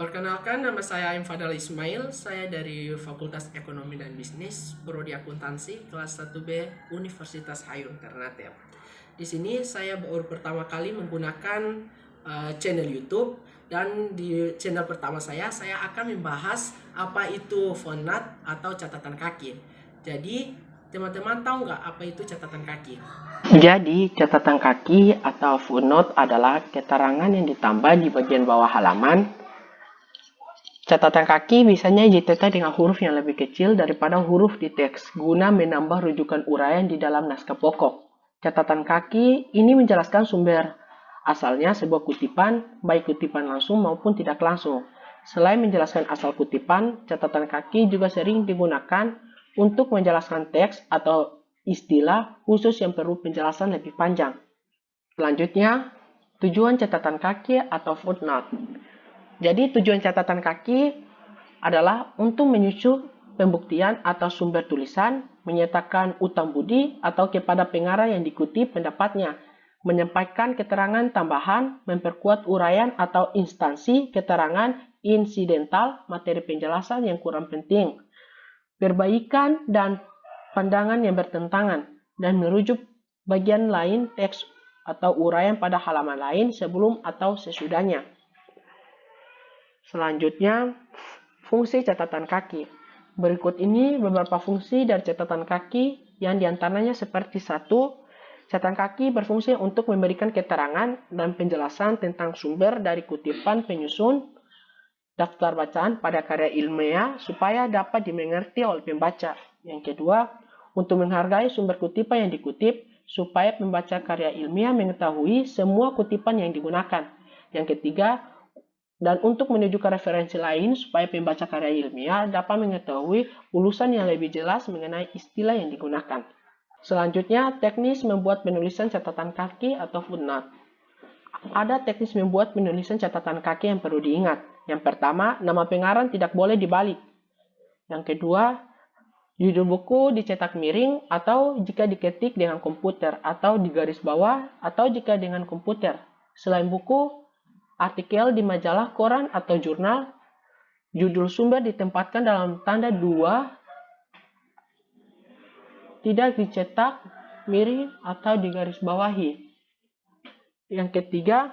Perkenalkan, nama saya Fadal Ismail. Saya dari Fakultas Ekonomi dan Bisnis, Prodi Akuntansi, kelas 1B, Universitas Hayung Ternate. Di sini saya baru pertama kali menggunakan channel YouTube, dan di channel pertama saya akan membahas apa itu footnote atau catatan kaki. Jadi, teman-teman tahu nggak apa itu catatan kaki? Jadi, catatan kaki atau footnote adalah keterangan yang ditambah di bagian bawah halaman. Catatan kaki biasanya dicetak dengan huruf yang lebih kecil daripada huruf di teks, guna menambah rujukan uraian di dalam naskah pokok. Catatan kaki ini menjelaskan sumber asalnya sebuah kutipan, baik kutipan langsung maupun tidak langsung. Selain menjelaskan asal kutipan, catatan kaki juga sering digunakan untuk menjelaskan teks atau istilah khusus yang perlu penjelasan lebih panjang. Selanjutnya, tujuan catatan kaki atau footnote. Jadi tujuan catatan kaki adalah untuk menyusun pembuktian atau sumber tulisan, menyatakan utang budi atau kepada pengarah yang dikutip pendapatnya, menyampaikan keterangan tambahan, memperkuat uraian atau instansi keterangan insidental, materi penjelasan yang kurang penting, perbaikan dan pandangan yang bertentangan, dan merujuk bagian lain teks atau uraian pada halaman lain sebelum atau sesudahnya. Selanjutnya, fungsi catatan kaki. Berikut ini beberapa fungsi dari catatan kaki yang diantaranya seperti 1. Catatan kaki berfungsi untuk memberikan keterangan dan penjelasan tentang sumber dari kutipan penyusun daftar bacaan pada karya ilmiah supaya dapat dimengerti oleh pembaca. Yang kedua, untuk menghargai sumber kutipan yang dikutip supaya pembaca karya ilmiah mengetahui semua kutipan yang digunakan. Yang ketiga, dan untuk menunjukkan referensi lain supaya pembaca karya ilmiah dapat mengetahui ulasan yang lebih jelas mengenai istilah yang digunakan. Selanjutnya, teknis membuat penulisan catatan kaki atau footnote. Ada teknis membuat penulisan catatan kaki yang perlu diingat. Yang pertama, nama pengarang tidak boleh dibalik. Yang kedua, judul buku dicetak miring atau jika diketik dengan komputer, atau di garis bawah atau jika dengan komputer. Selain buku, artikel di majalah, koran, atau jurnal, judul sumber ditempatkan dalam tanda 2, tidak dicetak miring atau digaris bawahi. Yang ketiga,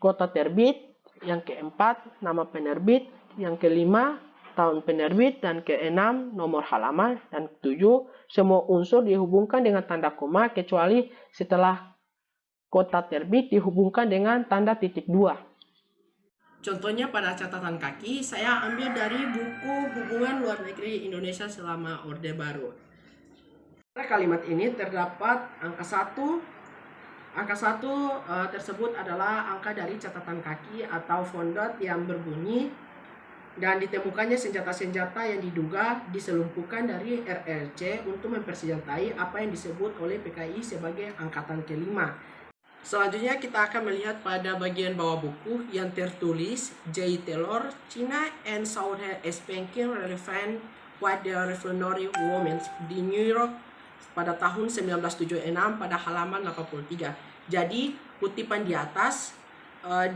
kota terbit. Yang keempat, nama penerbit. Yang kelima, tahun penerbit. Dan keenam, nomor halaman. Dan ketujuh, semua unsur dihubungkan dengan tanda koma kecuali setelah kota terbit dihubungkan dengan tanda titik 2. Contohnya pada catatan kaki, saya ambil dari buku Hubungan Luar Negeri Indonesia selama Orde Baru. Pada kalimat ini terdapat angka 1. Angka 1 tersebut adalah angka dari catatan kaki atau footnote yang berbunyi, dan ditemukannya senjata-senjata yang diduga diselumpukan dari RRC untuk mempersenjatai apa yang disebut oleh PKI sebagai Angkatan Kelima. Selanjutnya kita akan melihat pada bagian bawah buku yang tertulis J. Taylor, China and Southern Spanking Relevant What the Refinery Women di New York pada tahun 1976 pada halaman 83. Jadi kutipan di atas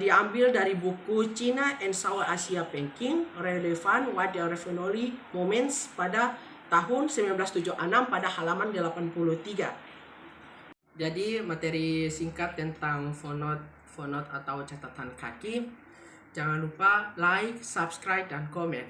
diambil dari buku China and South Asia Banking Relevant What the Refinery Moments pada tahun 1976 pada halaman 83. Jadi materi singkat tentang footnote atau catatan kaki. Jangan lupa like, subscribe, dan komen.